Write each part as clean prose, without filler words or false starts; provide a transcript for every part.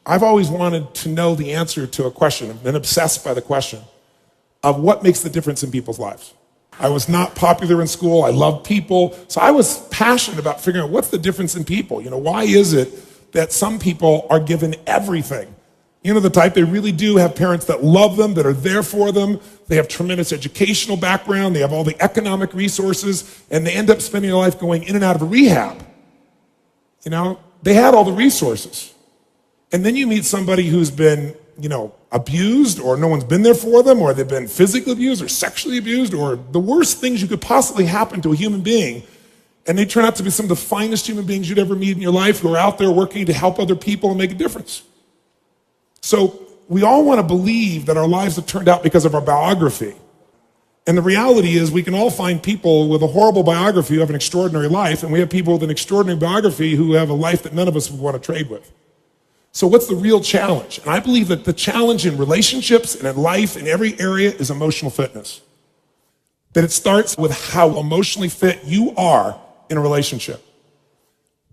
I've always wanted to know the answer to a question. I've been obsessed by the question of what makes the difference in people's lives. I was not popular in school. I loved people. So I was passionate about figuring out what's the difference in people. Why is it that some people are given everything? The type, they really do have parents that love them, that are there for them. They have tremendous educational background. They have all the economic resources, and they end up spending their life going in and out of a rehab. They had all the resources. And then you meet somebody who's been, abused, or no one's been there for them, or they've been physically abused or sexually abused, or the worst things you could possibly happen to a human being. And they turn out to be some of the finest human beings you'd ever meet in your life, who are out there working to help other people and make a difference. So we all want to believe that our lives have turned out because of our biography. And the reality is we can all find people with a horrible biography who have an extraordinary life, and we have people with an extraordinary biography who have a life that none of us would want to trade with. So what's the real challenge? And I believe that the challenge in relationships and in life, in every area, is emotional fitness. That it starts with how emotionally fit you are in a relationship.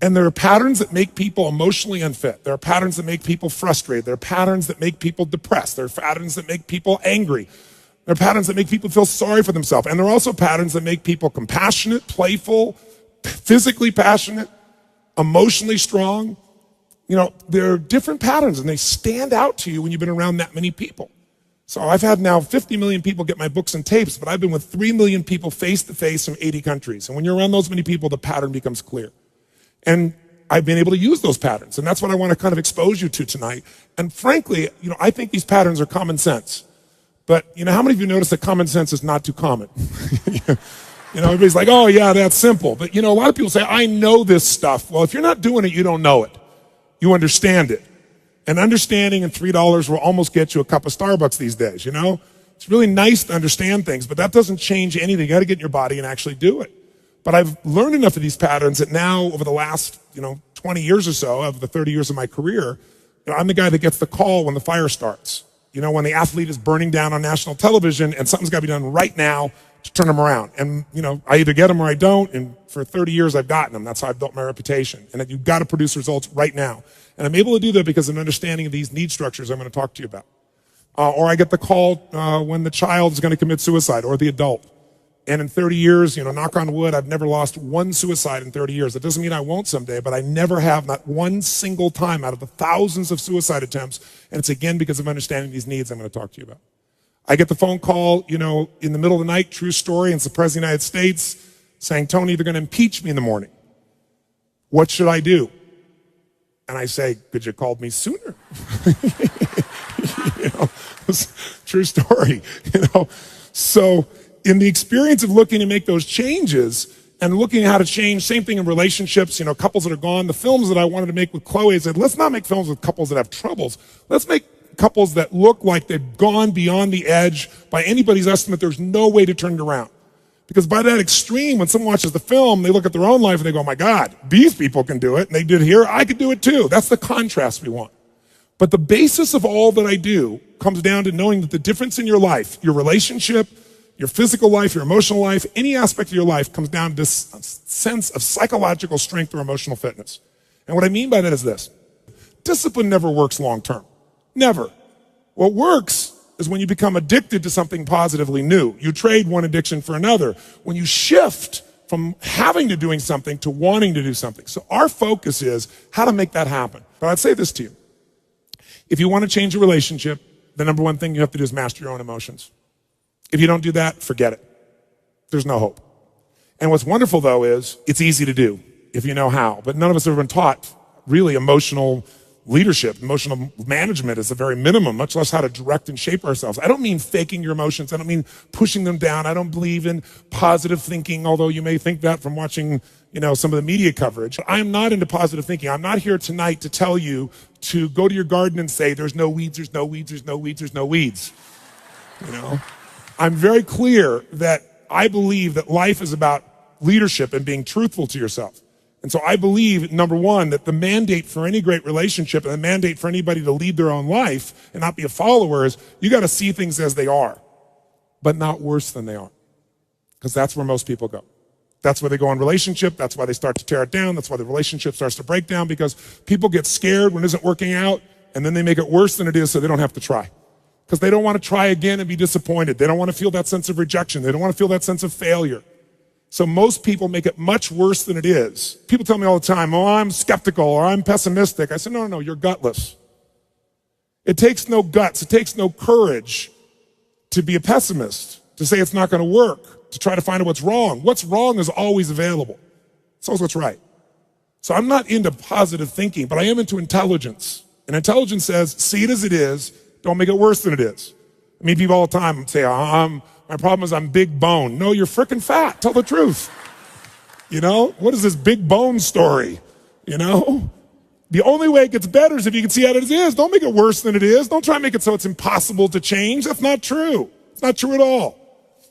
And there are patterns that make people emotionally unfit. There are patterns that make people frustrated. There are patterns that make people depressed. There are patterns that make people angry. There are patterns that make people feel sorry for themselves. And there are also patterns that make people compassionate, playful, physically passionate, emotionally strong. There are different patterns, and they stand out to you when you've been around that many people. So I've had now 50 million people get my books and tapes, but I've been with 3 million people face-to-face from 80 countries. And when you're around those many people, the pattern becomes clear. And I've been able to use those patterns, and that's what I want to kind of expose you to tonight. And frankly, I think these patterns are common sense. But, how many of you notice that common sense is not too common? Everybody's like, oh, yeah, that's simple. But, a lot of people say, I know this stuff. Well, if you're not doing it, you don't know it. You understand it. And understanding and $3 will almost get you a cup of Starbucks these days, It's really nice to understand things, but that doesn't change anything. You got to get in your body and actually do it. But I've learned enough of these patterns that now, over the last, 20 years or so, of the 30 years of my career, I'm the guy that gets the call when the fire starts. When the athlete is burning down on national television and something's got to be done right now to turn them around. And, I either get them or I don't. And for 30 years, I've gotten them. That's how I've built my reputation. And that you've got to produce results right now. And I'm able to do that because of an understanding of these need structures I'm going to talk to you about. Or I get the call when the child is going to commit suicide, or the adult. And in 30 years, knock on wood, I've never lost one suicide in 30 years. That doesn't mean I won't someday, but I never have, not one single time out of the thousands of suicide attempts. And it's again because of understanding these needs I'm going to talk to you about. I get the phone call, in the middle of the night, true story, and it's the President of the United States saying, Tony, they're going to impeach me in the morning. What should I do? And I say, could you have called me sooner? True story, So in the experience of looking to make those changes and looking at how to change, same thing in relationships, couples that are gone, the films that I wanted to make with Chloe, I said, let's not make films with couples that have troubles. Let's make couples that look like they've gone beyond the edge. By anybody's estimate, there's no way to turn it around. Because by that extreme, when someone watches the film, they look at their own life and they go, oh my God, these people can do it. And they did here, I could do it too. That's the contrast we want. But the basis of all that I do comes down to knowing that the difference in your life, your relationship, your physical life, your emotional life, any aspect of your life comes down to this sense of psychological strength or emotional fitness. And what I mean by that is this. Discipline never works long term. Never. What works is when you become addicted to something positively new. You trade one addiction for another. When you shift from having to doing something to wanting to do something. So our focus is how to make that happen. But I'd say this to you. If you want to change a relationship, the number one thing you have to do is master your own emotions. If you don't do that, forget it. There's no hope. And what's wonderful, though, is it's easy to do if you know how. But none of us have ever been taught really emotional leadership. Emotional management is the very minimum, much less how to direct and shape ourselves. I don't mean faking your emotions. I don't mean pushing them down. I don't believe in positive thinking, although you may think that from watching, some of the media coverage. But I am not into positive thinking. I'm not here tonight to tell you to go to your garden and say, there's no weeds, there's no weeds, there's no weeds, there's no weeds. I'm very clear that I believe that life is about leadership and being truthful to yourself. And so I believe, number one, that the mandate for any great relationship and the mandate for anybody to lead their own life and not be a follower is you got to see things as they are, but not worse than they are. Because that's where most people go. That's where they go in relationship. That's why they start to tear it down. That's why the relationship starts to break down, because people get scared when it isn't working out. and then they make it worse than it is so they don't have to try. Because they don't want to try again and be disappointed. They don't want to feel that sense of rejection. They don't want to feel that sense of failure. So most people make it much worse than it is. People tell me all the time, oh, I'm skeptical or I'm pessimistic. I said, no, you're gutless. It takes no guts. It takes no courage to be a pessimist, to say it's not going to work, to try to find out what's wrong. What's wrong is always available. It's always what's right. So I'm not into positive thinking, but I am into intelligence. And intelligence says, see it as it is, don't make it worse than it is. I meet people all the time say, my problem is I'm big bone. No, you're freaking fat. Tell the truth. You know, what is this big bone story? You know, the only way it gets better is if you can see it as it is. Don't make it worse than it is. Don't try and make it so it's impossible to change. That's not true. It's not true at all.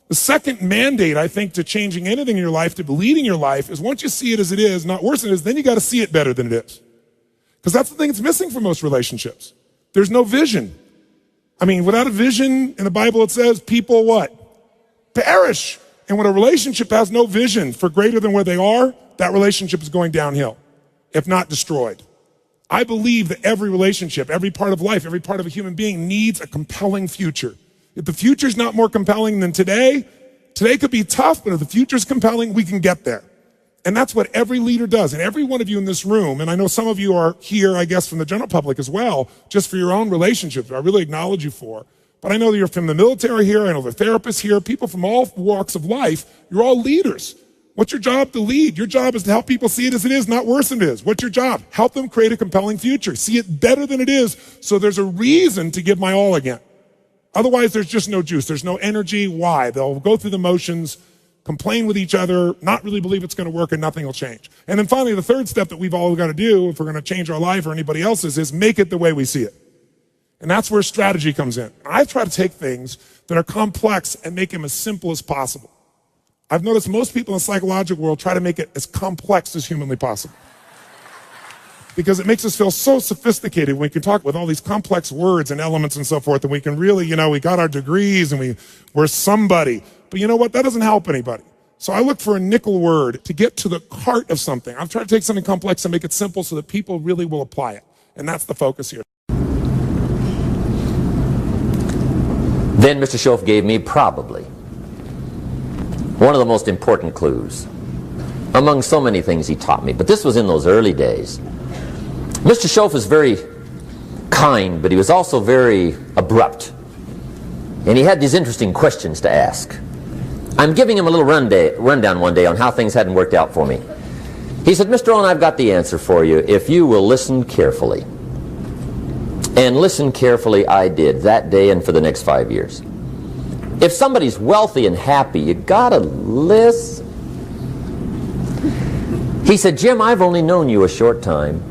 The second mandate, I think, to changing anything in your life, to leading your life, is once you see it as it is, not worse than it is, then you got to see it better than it is. Because that's the thing that's missing from most relationships. There's no vision. I mean, without a vision, in the Bible it says, people what? Perish. And when a relationship has no vision for greater than where they are, that relationship is going downhill, if not destroyed. I believe that every relationship, every part of life, every part of a human being needs a compelling future. If the future's not more compelling than today could be tough, but if the future's compelling, we can get there. And that's what every leader does. And every one of you in this room, and I know some of you are here, I guess, from the general public as well, just for your own relationships, I really acknowledge you for. But I know that you're from the military here, I know the therapists here, people from all walks of life, you're all leaders. What's your job to lead? Your job is to help people see it as it is, not worse than it is. What's your job? Help them create a compelling future. See it better than it is, so there's a reason to give my all again. Otherwise, there's just no juice. There's no energy. Why? They'll go through the motions, complain with each other, not really believe it's going to work, and nothing will change. And then finally, the third step that we've all got to do if we're going to change our life or anybody else's is make it the way we see it. And that's where strategy comes in. I try to take things that are complex and make them as simple as possible. I've noticed most people in the psychological world try to make it as complex as humanly possible. Because it makes us feel so sophisticated when we can talk with all these complex words and elements and so forth, and we can really, we got our degrees and we're somebody. But you know what? That doesn't help anybody. So I look for a nickel word to get to the heart of something. I've tried to take something complex and make it simple so that people really will apply it. And that's the focus here. Then Mr. Schoaf gave me probably one of the most important clues among so many things he taught me. But this was in those early days. Mr. Schoaf was very kind, but he was also very abrupt. And he had these interesting questions to ask. I'm giving him a little rundown one day on how things hadn't worked out for me. He said, Mr. Rohn, I've got the answer for you if you will listen carefully. And listen carefully I did that day and for the next 5 years. If somebody's wealthy and happy, you gotta listen. He said, Jim, I've only known you a short time.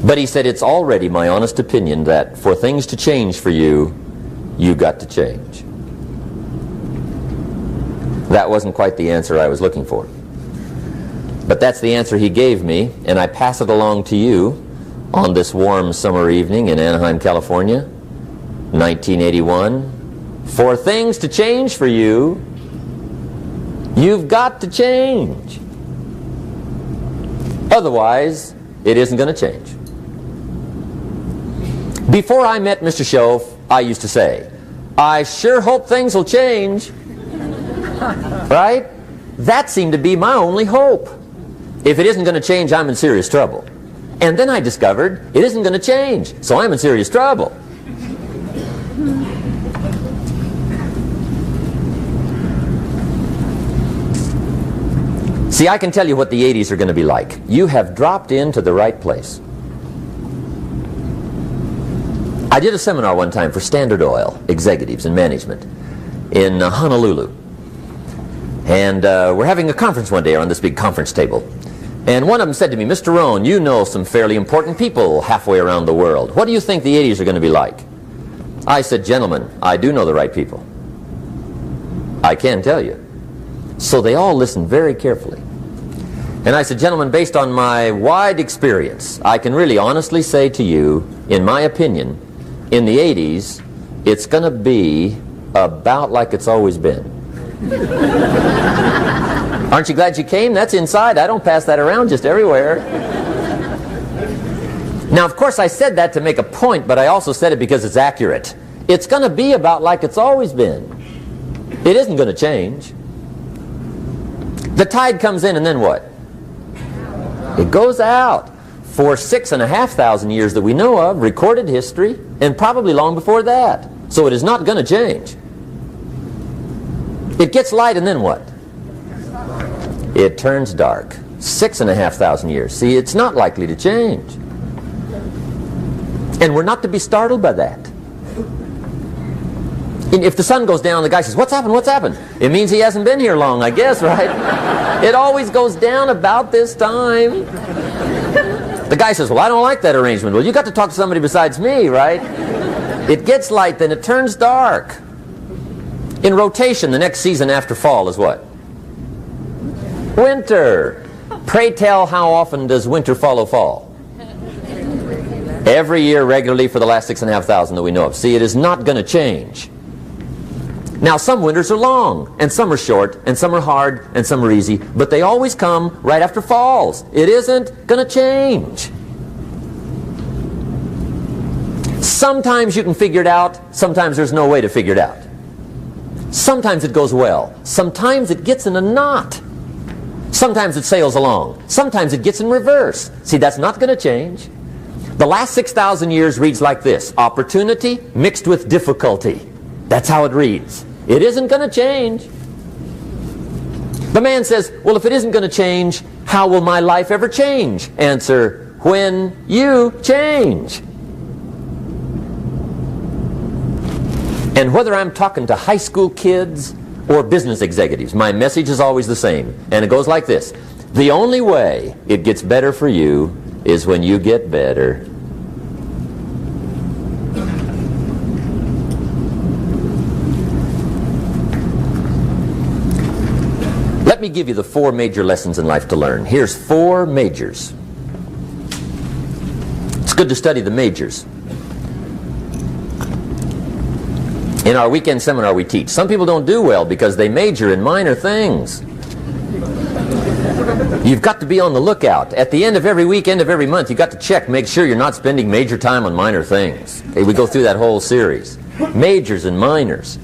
But he said, it's already my honest opinion that for things to change for you, you've got to change. That wasn't quite the answer I was looking for. But that's the answer he gave me, and I pass it along to you on this warm summer evening in Anaheim, California, 1981. For things to change for you, you've got to change. Otherwise, it isn't going to change. Before I met Mr. Schoaf, I used to say, I sure hope things will change. Right? That seemed to be my only hope. If it isn't going to change, I'm in serious trouble. And then I discovered it isn't going to change, so I'm in serious trouble. See, I can tell you what the 80s are going to be like. You have dropped into the right place. I did a seminar one time for Standard Oil executives and management in Honolulu. And we're having a conference one day on this big conference table. And one of them said to me, Mr. Rohn, you know some fairly important people halfway around the world. What do you think the 80s are going to be like? I said, gentlemen, I do know the right people. I can tell you. So they all listened very carefully. And I said, gentlemen, based on my wide experience, I can really honestly say to you, in my opinion, in the 80s, it's going to be about like it's always been. Aren't you glad you came? That's inside. I don't pass that around just everywhere. Now, of course, I said that to make a point, but I also said it because it's accurate. It's going to be about like it's always been. It isn't going to change. The tide comes in and then what? It goes out. For 6,500 years that we know of, recorded history, and probably long before that. So it is not going to change. It gets light and then what? It turns dark. 6,500 years. See, it's not likely to change. And we're not to be startled by that. If the sun goes down, the guy says, "What's happened? What's happened?" It means he hasn't been here long, I guess, right? It always goes down about this time. The guy says, "Well, I don't like that arrangement." Well, you got to talk to somebody besides me, right? It gets light, then it turns dark. In rotation, the next season after fall is what? Winter. Pray tell, how often does winter follow fall? Every year regularly for the last 6,500 that we know of. See, it is not going to change. Now, some winters are long, and some are short, and some are hard, and some are easy, but they always come right after falls. It isn't going to change. Sometimes you can figure it out, sometimes there's no way to figure it out. Sometimes it goes well, sometimes it gets in a knot. Sometimes it sails along, sometimes it gets in reverse. See, that's not going to change. The last 6,000 years reads like this: opportunity mixed with difficulty. That's how it reads. It isn't going to change. The man says, "Well, if it isn't going to change, how will my life ever change?" Answer, when you change. And whether I'm talking to high school kids or business executives, my message is always the same. And it goes like this: the only way it gets better for you is when you get better. Let me give you the 4 major lessons in life to learn. Here's 4 majors. It's good to study the majors. In our weekend seminar we teach. Some people don't do well because they major in minor things. You've got to be on the lookout. At the end of every week, end of every month, you've got to check, make sure you're not spending major time on minor things. Okay, we go through that whole series. Majors and minors.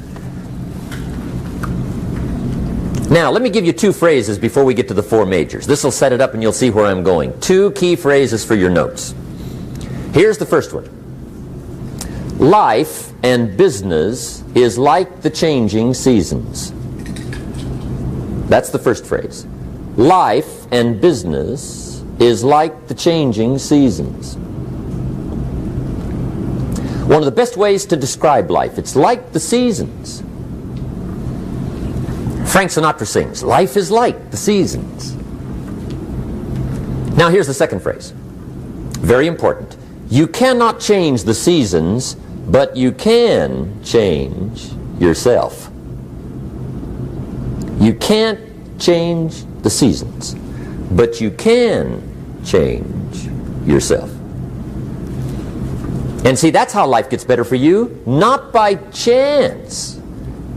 Now, let me give you 2 phrases before we get to the 4 majors. This will set it up and you'll see where I'm going. 2 key phrases for your notes. Here's the first one. Life and business is like the changing seasons. That's the first phrase. Life and business is like the changing seasons. One of the best ways to describe life, it's like the seasons. Frank Sinatra sings, "Life is like the seasons." Now here's the second phrase. Very important. You cannot change the seasons, but you can change yourself. You can't change the seasons, but you can change yourself. And see, that's how life gets better for you, not by chance,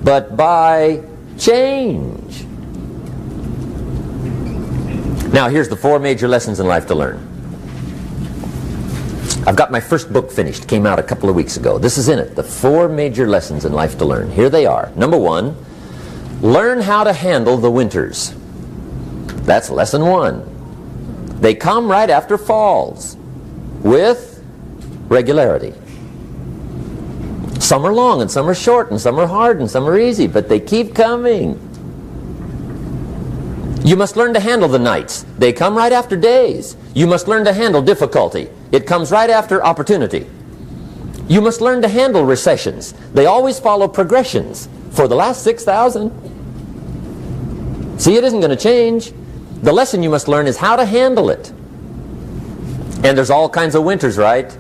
but by change. Now, here's the 4 major lessons in life to learn. I've got my first book finished. Came out a couple of weeks ago. This is in it. The 4 major lessons in life to learn. Here they are. Number 1, learn how to handle the winters. That's lesson 1. They come right after falls with regularity. Some are long and some are short and some are hard and some are easy, but they keep coming. You must learn to handle the nights. They come right after days. You must learn to handle difficulty. It comes right after opportunity. You must learn to handle recessions. They always follow progressions for the last 6,000. See, it isn't going to change. The lesson you must learn is how to handle it. And there's all kinds of winters, right?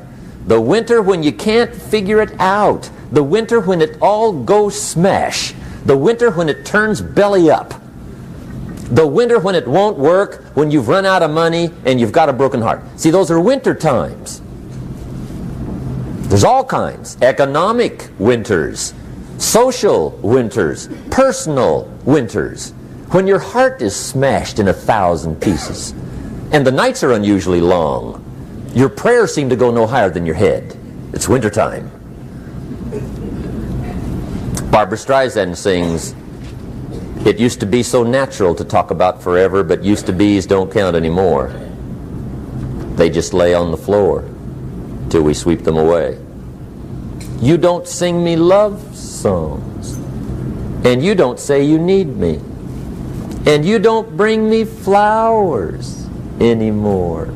The winter when you can't figure it out. The winter when it all goes smash. The winter when it turns belly up. The winter when it won't work, when you've run out of money and you've got a broken heart. See, those are winter times. There's all kinds. Economic winters, social winters, personal winters. When your heart is smashed in 1,000 pieces and the nights are unusually long Your prayers seem to go no higher than your head. It's wintertime. Barbara Streisand sings, "It used to be so natural to talk about forever, but used to be's don't count anymore. They just lay on the floor till we sweep them away. You don't sing me love songs, and you don't say you need me, and you don't bring me flowers anymore."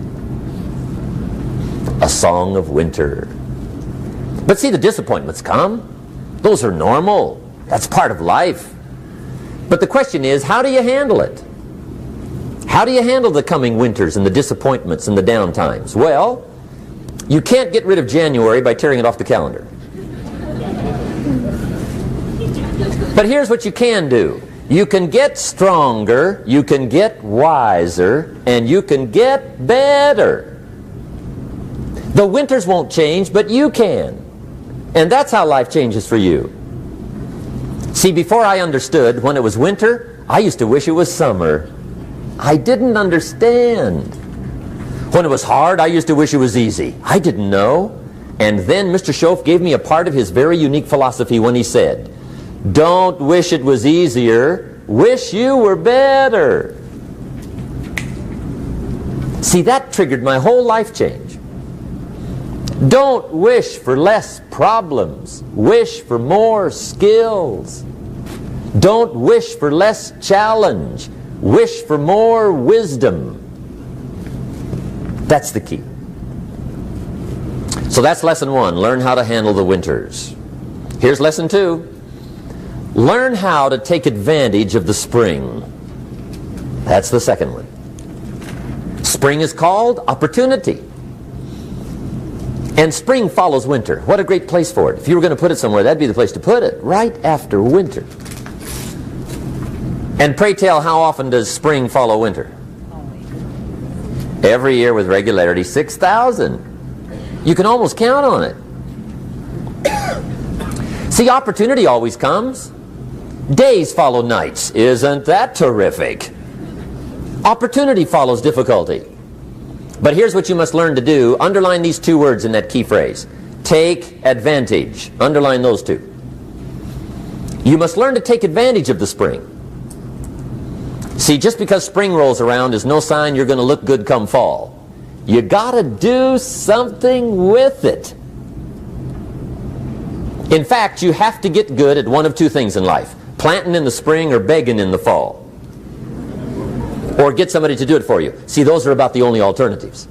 A song of winter. But see, the disappointments come. Those are normal. That's part of life. But the question is, how do you handle it? How do you handle the coming winters and the disappointments and the downtimes? Well, you can't get rid of January by tearing it off the calendar. But here's what you can do. You can get stronger, you can get wiser, and you can get better. The winters won't change, but you can. And that's how life changes for you. See, before I understood, when it was winter, I used to wish it was summer. I didn't understand. When it was hard, I used to wish it was easy. I didn't know. And then Mr. Schoaf gave me a part of his very unique philosophy when he said, "Don't wish it was easier, wish you were better." See, that triggered my whole life change. Don't wish for less problems, wish for more skills. Don't wish for less challenge, wish for more wisdom. That's the key. So that's lesson one, learn how to handle the winters. Here's lesson two, learn how to take advantage of the spring. That's the second one. Spring is called opportunity. And spring follows winter. What a great place for it. If you were going to put it somewhere, that'd be the place to put it, right after winter. And pray tell, how often does spring follow winter? Every year with regularity, 6,000. You can almost count on it. See, opportunity always comes. Days follow nights. Isn't that terrific? Opportunity follows difficulty. But here's what you must learn to do. Underline these two words in that key phrase. Take advantage. Underline those two. You must learn to take advantage of the spring. See, just because spring rolls around is no sign you're going to look good come fall. You got to do something with it. In fact, you have to get good at one of two things in life. Planting in the spring or begging in the fall. Or get somebody to do it for you. See, those are about the only alternatives.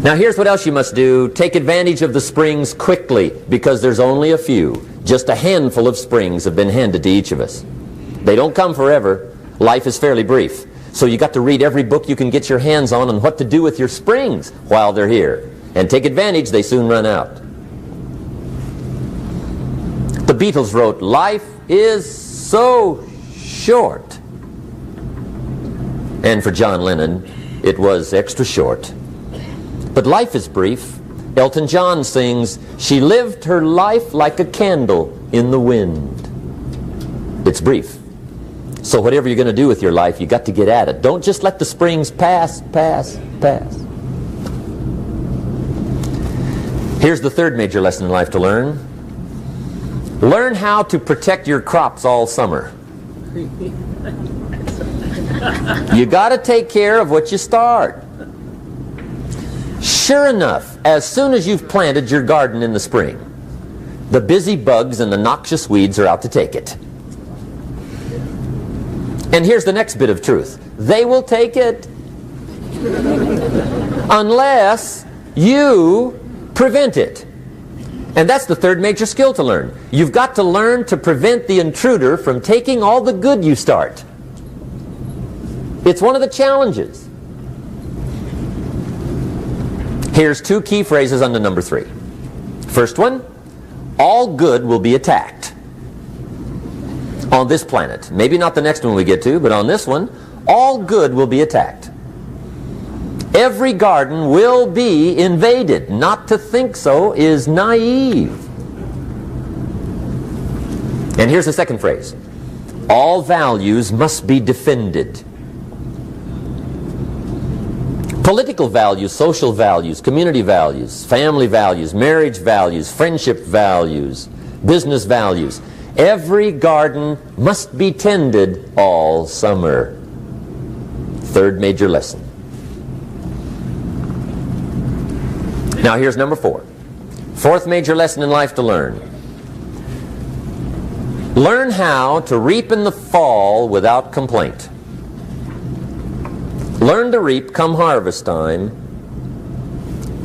Now here's what else you must do. Take advantage of the springs quickly, because there's only a few. Just a handful of springs have been handed to each of us. They don't come forever. Life is fairly brief. So you got to read every book you can get your hands on what to do with your springs while they're here. And take advantage, they soon run out. The Beatles wrote, "Life is so short." And for John Lennon, it was extra short. But life is brief. Elton John sings, "She lived her life like a candle in the wind." It's brief. So whatever you're going to do with your life, you got to get at it. Don't just let the springs pass. Here's the third major lesson in life to learn. Learn how to protect your crops all summer. You got to take care of what you start. Sure enough, as soon as you've planted your garden in the spring, the busy bugs and the noxious weeds are out to take it. And here's the next bit of truth. They will take it unless you prevent it. And that's the third major skill to learn. You've got to learn to prevent the intruder from taking all the good you start. It's one of the challenges. Here's two key phrases under number 3. First one, all good will be attacked. On this planet. Maybe not the next one we get to, but on this one, all good will be attacked. Every garden will be invaded. Not to think so is naive. And here's the second phrase. All values must be defended. Political values, social values, community values, family values, marriage values, friendship values, business values. Every garden must be tended all summer. Third major lesson. Now here's number 4. Fourth major lesson in life to learn. Learn how to reap in the fall without complaint. Learn to reap come harvest time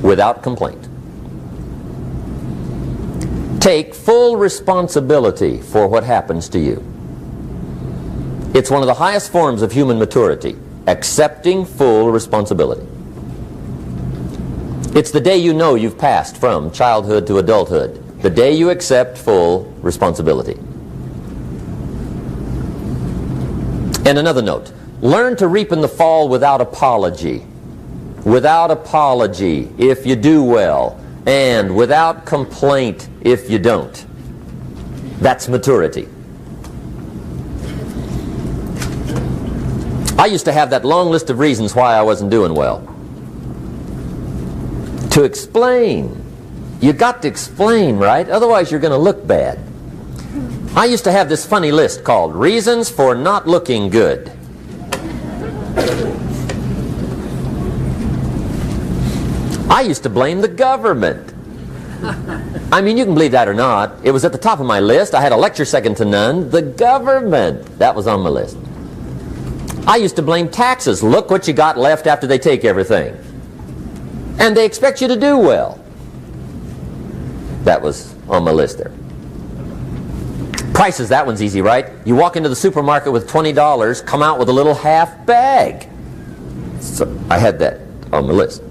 without complaint. Take full responsibility for what happens to you. It's one of the highest forms of human maturity, accepting full responsibility. It's the day you know you've passed from childhood to adulthood, the day you accept full responsibility. And another note, learn to reap in the fall without apology. Without apology if you do well, and without complaint if you don't. That's maturity. I used to have that long list of reasons why I wasn't doing well. To explain. You got to explain, right? Otherwise you're going to look bad. I used to have this funny list called Reasons for Not Looking Good. I used to blame the government. I mean, you can believe that or not. It was at the top of my list. I had a lecture second to none. The government. That was on my list. I used to blame taxes. Look what you got left after they take everything. And they expect you to do well. That was on my list there. Prices, that one's easy, right? You walk into the supermarket with $20, come out with a little half bag. So I had that on my list.